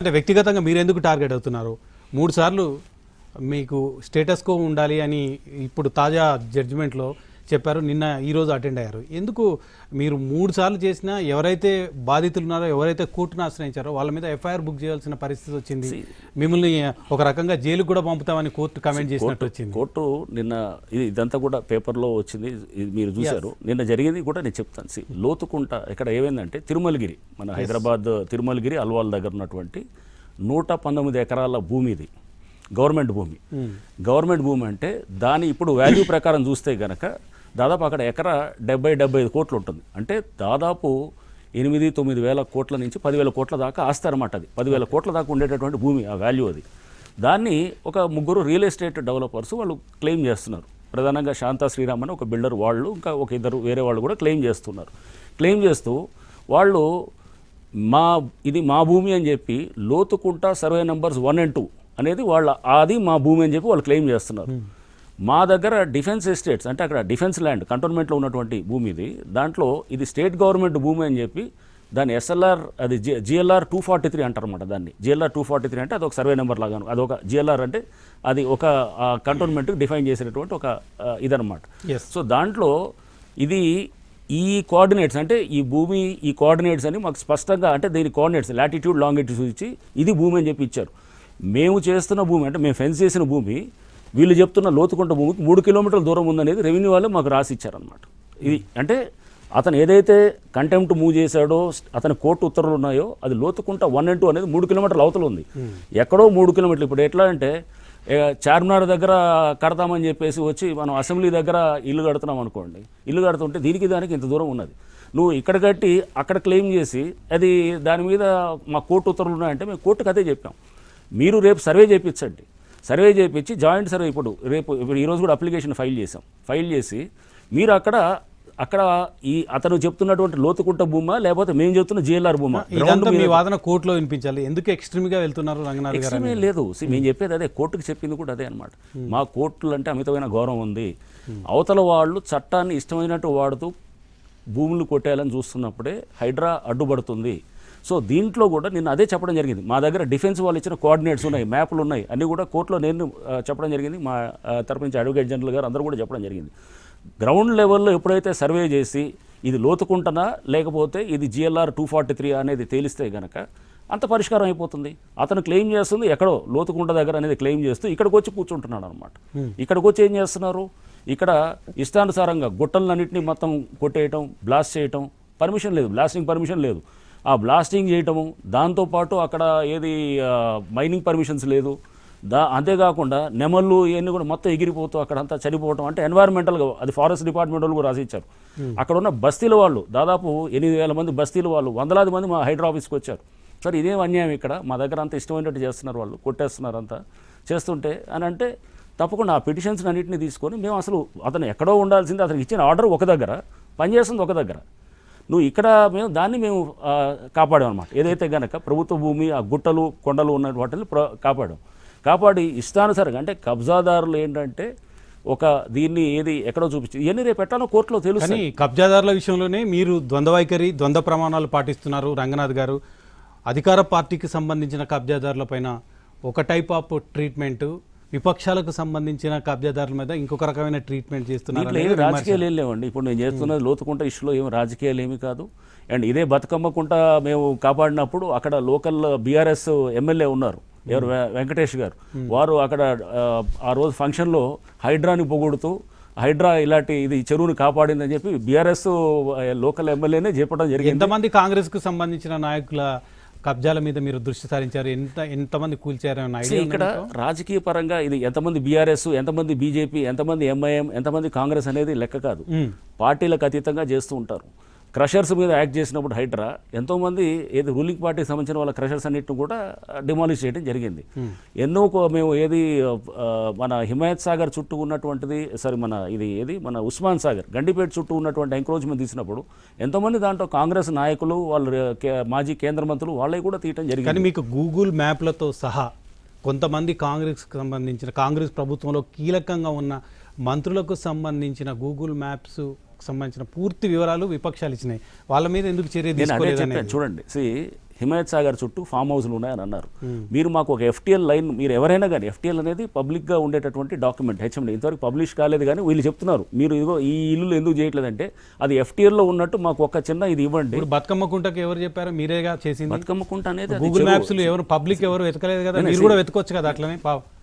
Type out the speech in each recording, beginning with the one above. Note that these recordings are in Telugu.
అంటే వ్యక్తిగతంగా మీరు ఎందుకు టార్గెట్ అవుతున్నారు? 3 సార్లు మీకు స్టేటస్ కో ఉండాలి అని ఇప్పుడు తాజా జడ్జిమెంట్లో చెప్పారు. నిన్న ఈరోజు అటెండ్ అయ్యారు. ఎందుకు మీరు 3 సార్లు చేసినా ఎవరైతే బాధితులు ఉన్నారో, ఎవరైతే కోర్టును ఆశ్రయించారో వాళ్ళ మీద ఎఫ్ఐఆర్ బుక్ చేయాల్సిన పరిస్థితి వచ్చింది. మిమ్మల్ని ఒక రకంగా జైలుకు కూడా పంపుతామని కోర్టు కమెంట్ చేసినట్టు వచ్చింది. కోర్టు నిన్న ఇదంతా కూడా పేపర్లో వచ్చింది, ఇది మీరు చూశారు. నిన్న జరిగింది కూడా నేను చెప్తాను. లోతుకుంట ఇక్కడ ఏమైందంటే తిరుమలగిరి, మన హైదరాబాద్ తిరుమలగిరి అల్వాల్ దగ్గర ఉన్నటువంటి 119 ఎకరాల భూమి, ఇది గవర్నమెంట్ భూమి. గవర్నమెంట్ భూమి అంటే దాని ఇప్పుడు వాల్యూ ప్రకారం చూస్తే గనక దాదాపు అక్కడ ఎకరా 70-75 కోట్లు ఉంటుంది. అంటే దాదాపు 8-9 వేల కోట్ల నుంచి 10,000 కోట్ల దాకా ఆస్తి అనమాట. అది 10,000 కోట్ల దాకా ఉండేటటువంటి భూమి, ఆ వాల్యూ అది. దాన్ని ఒక 3 రియల్ ఎస్టేట్ డెవలపర్స్ వాళ్ళు క్లెయిమ్ చేస్తున్నారు. ప్రధానంగా శాంతా శ్రీరామ్ అని ఒక బిల్డర్, వాళ్ళు ఇంకా ఒక 2 వేరే వాళ్ళు కూడా క్లెయిమ్ చేస్తున్నారు. క్లెయిమ్ చేస్తూ వాళ్ళు ఇది మా భూమి అని చెప్పి లోతుకుంట సర్వే నెంబర్స్ 1 and 2 అనేది అది మా భూమి అని చెప్పి వాళ్ళు క్లెయిమ్ చేస్తున్నారు. మా దగ్గర డిఫెన్స్ ఎస్టేట్స్ అంటే అక్కడ డిఫెన్స్ ల్యాండ్ కంటోన్మెంట్లో ఉన్నటువంటి భూమి ఇది. దాంట్లో ఇది స్టేట్ గవర్నమెంట్ భూమి అని చెప్పి దాన్ని ఎస్ఎల్ఆర్, అది జిఎల్ఆర్ 243 అంటారు అన్నమాట. దాన్ని జిఎల్ఆర్ 243 అంటే అదొక సర్వే నెంబర్ లాగా, అదొక జిఎల్ఆర్ అంటే అది ఒక కంటోన్మెంట్కి డిఫైన్ చేసినటువంటి ఒక ఇదనమాట. సో దాంట్లో ఇది ఈ కోఆర్డినేట్స్ అంటే ఈ భూమి ఈ కోఆర్డినేట్స్ అని మాకు స్పష్టంగా, అంటే దీని కోఆర్డినేట్స్ లాటిట్యూడ్ లాంగిట్యూడ్ ఇచ్చి ఇది భూమి అని చెప్పి ఇచ్చారు. మేము చేస్తున్న భూమి అంటే మేము ఫెన్స్ చేసిన భూమి, వీళ్ళు చెప్తున్న లోతుకుంట భూమికి 3 కిలోమీటర్ల దూరం ఉందనేది రెవెన్యూ వాళ్ళు మాకు రాసి ఇచ్చారనమాట. ఇది అంటే అతను ఏదైతే కంటెంప్ట్ మూవ్ చేశాడో, అతని కోర్టు ఉత్తర్వులు ఉన్నాయో, అది లోతుకుంట 1 and 2 అనేది 3 కిలోమీటర్ల అవతల ఉంది. ఎక్కడో 3 కిలోమీటర్లు. ఇప్పుడు ఎట్లా అంటే చార్మినార్ దగ్గర కడతామని చెప్పేసి వచ్చి మనం అసెంబ్లీ దగ్గర ఇల్లు కడుతున్నాం అనుకోండి, ఇల్లు కడుతుంటే దీనికి దానికి ఇంత దూరం ఉన్నది, నువ్వు ఇక్కడ కట్టి అక్కడ క్లెయిమ్ చేసి అది దాని మీద మా కోర్టు ఉత్తర్వులు ఉన్నాయంటే మేము కోర్టుకు అదే చెప్పాం. మీరు రేపు సర్వే చేయించండి, సర్వే చేయించి జాయింట్ సర్వే ఇప్పుడు ఈరోజు కూడా అప్లికేషన్ ఫైల్ చేసాం. ఫైల్ చేసి మీరు అక్కడ అతను చెప్తున్నటువంటి లోతుకుంట భూమా లేకపోతే మేము చెప్తున్న జిఎల్ఆర్ భూమా, మీ వాదన కోర్టులో వినిపించాలి. ఎందుకు ఎక్స్ట్రీమ్గా వెళ్తున్నారు రంగనాథ్ గారు? ఎక్స్ట్రీమే లేదు. మేము చెప్పేది అదే, కోర్టుకు చెప్పింది కూడా అదే అనమాట. మా కోర్టులు అంటే అమితమైన గౌరవం ఉంది. అవతల వాళ్ళు చట్టాన్ని ఇష్టమైనట్టు వాడుతూ భూములు కొట్టేయాలని చూస్తున్నప్పుడే హైడ్రా అడ్డుపడుతుంది. సో దీంట్లో కూడా నిన్న అదే చెప్పడం జరిగింది. మా దగ్గర డిఫెన్స్ వాళ్ళు ఇచ్చిన కోఆర్డినేట్స్ ఉన్నాయి, మ్యాప్లు ఉన్నాయి, అన్నీ కూడా కోర్టులో నేను చెప్పడం జరిగింది. మా తరపు నుంచి అడ్వకేట్ జనరల్ గారు అందరూ కూడా చెప్పడం జరిగింది. గ్రౌండ్ లెవెల్లో ఎప్పుడైతే సర్వే చేసి ఇది లోతుకుంటనా లేకపోతే ఇది జిఎల్ఆర్ 243 అనేది తేలిస్తే గనక అంత పరిష్కారం అయిపోతుంది. అతను క్లెయిమ్ చేస్తుంది ఎక్కడో లోతుకుంట దగ్గర అనేది క్లెయిమ్ చేస్తూ ఇక్కడికి వచ్చి కూర్చుంటున్నాడు అనమాట. ఇక్కడికి వచ్చి ఏం చేస్తున్నారు, ఇక్కడ ఇష్టానుసారంగా గుట్టలన్నింటినీ మొత్తం కొట్టేయటం, బ్లాస్ట్ చేయటం, పర్మిషన్ లేదు, బ్లాస్టింగ్ పర్మిషన్ లేదు. ఆ బ్లాస్టింగ్ చేయటము, దాంతోపాటు అక్కడ ఏది మైనింగ్ పర్మిషన్స్ లేదు. అంతేకాకుండా నెమళ్ళు ఇవన్నీ కూడా మొత్తం ఎగిరిపోతూ అక్కడంతా చనిపోవటం. అంటే ఎన్వైర్మెంటల్గా అది ఫారెస్ట్ డిపార్ట్మెంట్ వాళ్ళు కూడా రాసిచ్చారు. అక్కడ ఉన్న బస్తీల వాళ్ళు దాదాపు 8,000 మంది బస్తీల వాళ్ళు, వందలాది మంది మా హైడ్రా ఆఫీస్కి వచ్చారు. సరే ఇదేం అన్యాయం, ఇక్కడ మా దగ్గర అంతా ఇష్టమైనట్టు చేస్తున్నారు, వాళ్ళు కొట్టేస్తున్నారు అంతా చేస్తుంటే అని అంటే తప్పకుండా ఆ పిటిషన్స్ అన్నింటినీ తీసుకొని మేము అసలు అతను ఎక్కడో ఉండాల్సింది, అతనికి ఇచ్చిన ఆర్డర్ ఒక దగ్గర, పనిచేస్తుంది ఒక దగ్గర, నువ్వు ఇక్కడ మేము కాపాడామన్నమాట. ఏదైతే కనుక ప్రభుత్వ భూమి ఆ గుట్టలు కొండలు ఉన్న వాటిని కాపాడి ఇష్టానుసారంగా, అంటే కబ్జాదారులు ఏంటంటే ఒక దీన్ని ఏది ఎక్కడో చూపించి ఇవన్నీ రేపు ఎట్లానో కోర్టులో తెలుస్తుంది. కబ్జాదారుల విషయంలోనే మీరు ద్వంద్వ వైఖరి, ద్వంద్వ ప్రమాణాలు పాటిస్తున్నారు రంగనాథ్ గారు. అధికార పార్టీకి సంబంధించిన కబ్జాదారుల పైన ఒక టైప్ ఆఫ్ ట్రీట్మెంట్, విపక్షాలకు సంబంధించిన కబ్జాదారుల మీద ఇంకొక రకమైన ట్రీట్మెంట్ చేస్తున్నారు. రాజకీయాలు ఏం లేవండి. ఇప్పుడు నేను చేస్తున్నది లోతుకుంట ఇష్యూలో ఏమి రాజకీయాలు ఏమి కాదు. అండ్ ఇదే బతుకమ్మకుంట మేము కాపాడినప్పుడు అక్కడ లోకల్ బీఆర్ఎస్ ఎమ్మెల్యే ఉన్నారు, ఎవరు వెంకటేష్ గారు, వారు అక్కడ ఆ రోజు ఫంక్షన్లో హైడ్రాని పొగుడుతూ హైడ్రా ఇలాంటి ఇది చెరువుని కాపాడిందని చెప్పి బీఆర్ఎస్ లోకల్ ఎమ్మెల్యేనే చెప్పడం జరిగింది. ఎంతమంది కాంగ్రెస్కు సంబంధించిన నాయకుల కబ్జాల మీద మీరు దృష్టి సారించారు? ఎంతమంది కూల్చారు? ఇక్కడ రాజకీయ పరంగా ఇది ఎంతమంది బీఆర్ఎస్, ఎంతమంది బీజేపీ, ఎంతమంది ఎంఐఎం, ఎంతమంది కాంగ్రెస్ అనేది లెక్క కాదు. పార్టీలకు అతీతంగా చేస్తూ ఉంటారు. క్రషర్స్ మీద యాక్ట్ చేసినప్పుడు హైడ్రా ఎంతోమంది ఏది రూలింగ్ పార్టీకి సంబంధించిన వాళ్ళ క్రషర్స్ అన్నిటిని కూడా డిమాలిష్ చేయడం జరిగింది. ఎన్నో మేము ఏది మన హిమాయత్ సాగర్ చుట్టూ ఉన్నటువంటిది, మన ఉస్మాన్ సాగర్ గండిపేట చుట్టూ ఉన్నటువంటి ఎంక్రోచ్మెంట్ తీసినప్పుడు ఎంతోమంది దాంట్లో కాంగ్రెస్ నాయకులు, వాళ్ళు మాజీ కేంద్ర మంత్రులు వాళ్ళే కూడా తీయటం జరిగింది. కానీ మీకు గూగుల్ మ్యాప్లతో సహా కొంతమంది కాంగ్రెస్ ప్రభుత్వంలో కీలకంగా ఉన్న మంత్రులకు సంబంధించిన గూగుల్ మ్యాప్స్ సంబంధించిన పూర్తి వివరాలు విపక్షాలు ఇచ్చినాయి. వాళ్ళ మీద ఎందుకు చర్య తీసుకోలేదని చూడండి. హిమాయత్ సాగర్ చుట్టూ ఫామ్ హౌస్లు ఉన్నాయని అన్నారు. మీరు మాకు ఒక ఎఫ్టీఎల్ లైన్, మీరు ఎవరైనా కానీ ఎఫ్టీఎల్ అనేది పబ్లిక్గా ఉండేటటువంటి డాక్యుమెంట్, హెచ్ఎండి ఇంతవరకు పబ్లిష్ కాలేదు, కానీ వీళ్ళు చెప్తున్నారు మీరు ఇదిగో ఈ ఇల్లు ఎందుకు చేయట్లేదంటే అది ఎఫ్టీఎల్లో ఉన్నట్టు మాకు ఒక చిన్న ఇది ఇవ్వండి. ఇప్పుడు బతుకమ్మ కుంటకి ఎవరు చెప్పారు? మీరేగా చేసింది. బతుకమ్మ కుంట అనేది అది గూగుల్ చెరువు. మ్యాప్స్ లో ఎవరు పబ్లిక్ ఎవరు వెతకలేదు కదా, మీరు కూడా వెతకొచ్చు కదా అట్లనే.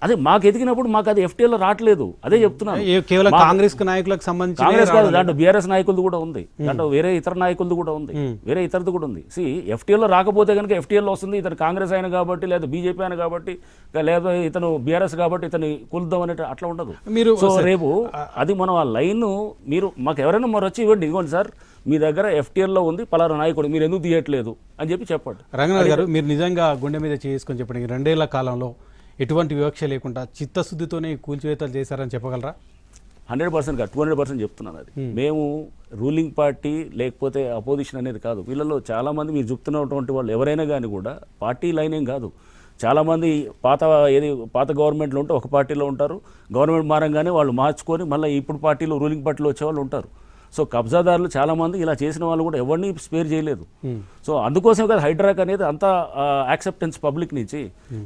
అదే మాకు ఎదిగినప్పుడు మాకు అది ఎఫ్టీఎల్లో రావట్లేదు, అదే చెప్తున్నాను. కేవలం కాంగ్రెస్ నాయకులకు సంబంధించి కాంగ్రెస్ కాదు, దాంట్లో బీఆర్ఎస్ నాయకులది కూడా ఉంది, దాంట్లో వేరే ఇతర నాయకులది కూడా ఉంది, వేరే ఇతరది కూడా ఉంది. ఎఫ్టీఎల్లో రాకపోతే కనుక ఎఫ్టీఎల్లో వస్తుంది, ఇతను కాంగ్రెస్ అయిన కాబట్టి లేదా బీజేపీ అయిన కాబట్టి లేదా ఇతను బీఆర్ఎస్ కాబట్టి ఇతను కొలుద్దాం అనే అట్లా ఉండదు. మీరు సో రేపు అది మనం ఆ లైన్ మీరు మాకు ఎవరైనా మరి వచ్చి ఇవ్వండి, ఇదిగోండి సార్ మీ దగ్గర ఎఫ్టీఎల్లో ఉంది పలానా నాయకుడు, మీరు ఎందుకు తీయట్లేదు అని చెప్పి చెప్పండి. రంగనాథ్ గారు, మీరు నిజంగా గుండె మీద చేసుకొని చెప్పండి, 2 ఏళ్ల కాలంలో ఎటువంటి వివక్ష లేకుండా చిత్తశుద్ధితోనే కూల్చివేతలు చేశారని చెప్పగలరా? 100% 200% చెప్తున్నాను. అది మేము రూలింగ్ పార్టీ లేకపోతే అపోజిషన్ అనేది కాదు. వీళ్ళలో చాలామంది మీరు చెప్తున్నటువంటి వాళ్ళు ఎవరైనా కానీ కూడా పార్టీ లైన్ ఏం కాదు. చాలామంది పాత గవర్నమెంట్లో ఉంటే ఒక పార్టీలో ఉంటారు, గవర్నమెంట్ మారంగానే వాళ్ళు మార్చుకొని మళ్ళీ ఇప్పుడు పార్టీలో రూలింగ్ పార్టీలో వచ్చేవాళ్ళు ఉంటారు. సో కబ్జాదారులు చాలామంది ఇలా చేసిన వాళ్ళు కూడా ఎవరిని స్పేర్ చేయలేదు. సో అందుకోసం కదా హైడ్రాక్ అనేది అంత యాక్సెప్టెన్స్ పబ్లిక్ నుంచి.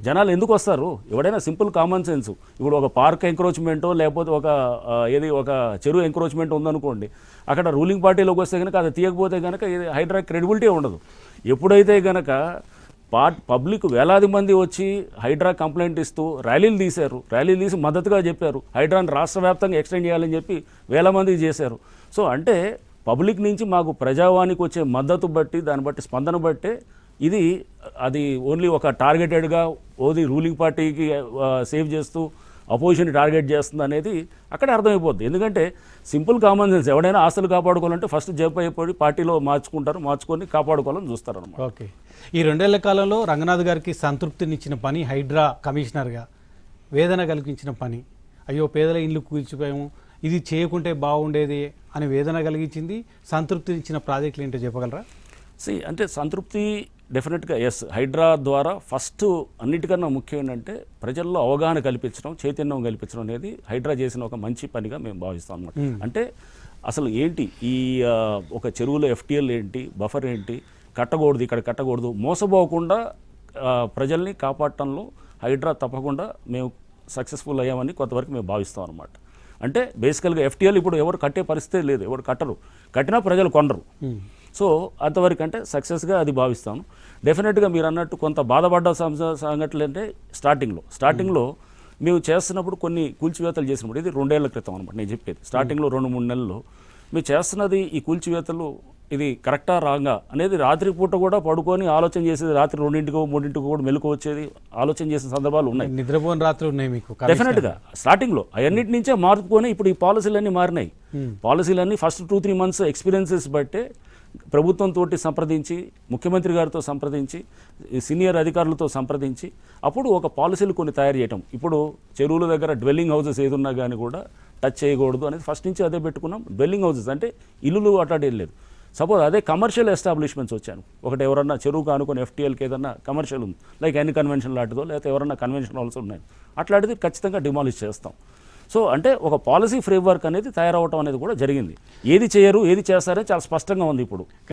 జనాలు ఎందుకు వస్తారు? ఎవడైనా సింపుల్ కామన్ సెన్స్, ఇప్పుడు ఒక పార్క్ ఎంక్రోచ్మెంటో లేకపోతే ఒక చెరువు ఎంక్రోచ్మెంట్ ఉందనుకోండి, అక్కడ రూలింగ్ పార్టీలోకి వస్తే కనుక అది తీయకపోతే కనుక హైడ్రాక్ క్రెడిబిలిటీ ఉండదు. ఎప్పుడైతే కనుక పబ్లిక్ వేలాది మంది వచ్చి హైడ్రా కంప్లైంట్ ఇస్తూ ర్యాలీలు తీసి మద్దతుగా చెప్పారు, హైడ్రాని రాష్ట్ర వ్యాప్తంగా ఎక్స్టెండ్ చేయాలని చెప్పి వేల మంది చేశారు. సో అంటే పబ్లిక్ నుంచి మాకు ప్రజావానికి వచ్చే మద్దతు బట్టి, దాన్ని బట్టి స్పందన బట్టే అది ఓన్లీ ఒక టార్గెటెడ్గా రూలింగ్ పార్టీకి సేవ్ చేస్తూ అపోజిషన్ టార్గెట్ చేస్తుంది అనేది అక్కడే అర్థమైపోద్ది. ఎందుకంటే సింపుల్ కామన్ సెన్స్, ఎవడైనా ఆస్తులు కాపాడుకోవాలంటే ఫస్ట్ జంప్ అయిపోయి పార్టీలో మార్చుకొని కాపాడుకోవాలని చూస్తారు అన్నమాట. ఓకే, ఈ 2 ఏళ్ల కాలంలో రంగనాథ్ గారికి సంతృప్తినిచ్చిన పని, హైడ్రా కమిషనర్గా వేదన కలిగించిన పని, అయ్యో పేదల ఇల్లు కూల్చిపోయాము, ఇది చేయకుంటే బాగుండేది అని వేదన కలిగించింది, సంతృప్తినిచ్చిన ప్రాజెక్టులు ఏంటో చెప్పగలరా? అంటే సంతృప్తి డెఫినెట్గా ఎస్. హైడ్రా ద్వారా ఫస్ట్ అన్నిటికన్నా ముఖ్యం ఏంటంటే ప్రజల్లో అవగాహన కల్పించడం, చైతన్యం కల్పించడం అనేది హైడ్రా చేసిన ఒక మంచి పనిగా మేము భావిస్తాం అన్నమాట. అంటే అసలు ఏంటి ఈ ఒక చెరువులో ఎఫ్టీఎల్ ఏంటి, బఫర్ ఏంటి, కట్టకూడదు ఇక్కడ కట్టకూడదు, మోసపోకుండా ప్రజల్ని కాపాడటంలో హైడ్రా తప్పకుండా మేము సక్సెస్ఫుల్ అయ్యామని కొంతవరకు మేము భావిస్తాం అన్నమాట. అంటే బేసికల్గా ఎఫ్టీఎల్ ఇప్పుడు ఎవరు కట్టే పరిస్థితే లేదు, ఎవరు కట్టినా ప్రజలు కొనరు. సో అంతవరకు అంటే సక్సెస్గా అది భావిస్తాను. డెఫినెట్గా మీరు అన్నట్టు కొంత బాధపడ్డ సంఘటనలు అంటే స్టార్టింగ్లో మేము చేస్తున్నప్పుడు కొన్ని కూల్చివేతలు చేసినప్పుడు, ఇది 2 ఏళ్ల క్రితం అనమాట నేను చెప్పేది. స్టార్టింగ్లో 2-3 నెలల్లో మేము చేస్తున్నది ఈ కూల్చివేతలు ఇది కరెక్టా రాంగా అనేది రాత్రి పూట కూడా పడుకొని ఆలోచన చేసేది, రాత్రి 2-3 కూడా మెలకు వచ్చేది, ఆలోచన చేసిన సందర్భాలు ఉన్నాయి. నిద్రపోని రాత్రి ఉన్నాయి మీకు డెఫినెట్గా స్టార్టింగ్లో అన్నిటి నుంచే మార్పుకొని ఇప్పుడు ఈ పాలసీలన్నీ మారినాయి. పాలసీలన్నీ ఫస్ట్ 2-3 మంత్స్ ఎక్స్పీరియన్సెస్ బట్టే ప్రభుత్వంతో సంప్రదించి, ముఖ్యమంత్రి గారితో సంప్రదించి, సీనియర్ అధికారులతో సంప్రదించి అప్పుడు ఒక పాలసీలు కొన్ని తయారు చేయటం. ఇప్పుడు చెరువుల దగ్గర డ్వెల్లింగ్ హౌసెస్ ఏదున్నా కానీ కూడా టచ్ చేయకూడదు అనేది ఫస్ట్ నుంచి అదే పెట్టుకున్నాం. డ్వెల్లింగ్ హౌసెస్ అంటే ఇల్లులు అటాడేం లేదు. సపోజ్ అదే కమర్షియల్ ఎస్టాబ్లిష్మెంట్స్ వచ్చాను, ఒకటి ఎవరన్నా చెరువు కానుకొని ఎఫ్టీఎల్కి ఏదన్నా కమర్షియల్ ఉంది, లైక్ ఎన్ని కన్వెన్షన్ లాంటిదో లేకపోతే ఎవరన్నా కన్వెన్షన్ హాల్స్ ఉన్నాయి, అట్లాంటిది ఖచ్చితంగా డిమాలిష్ చేస్తాం. సో అంటే ఒక పాలసీ ఫ్రేమ్వర్క్ అనేది తయారవటం అనేది కూడా జరిగింది. ఏది చేయరు ఏది చేస్తారో చాలా స్పష్టంగా ఉంది ఇప్పుడు.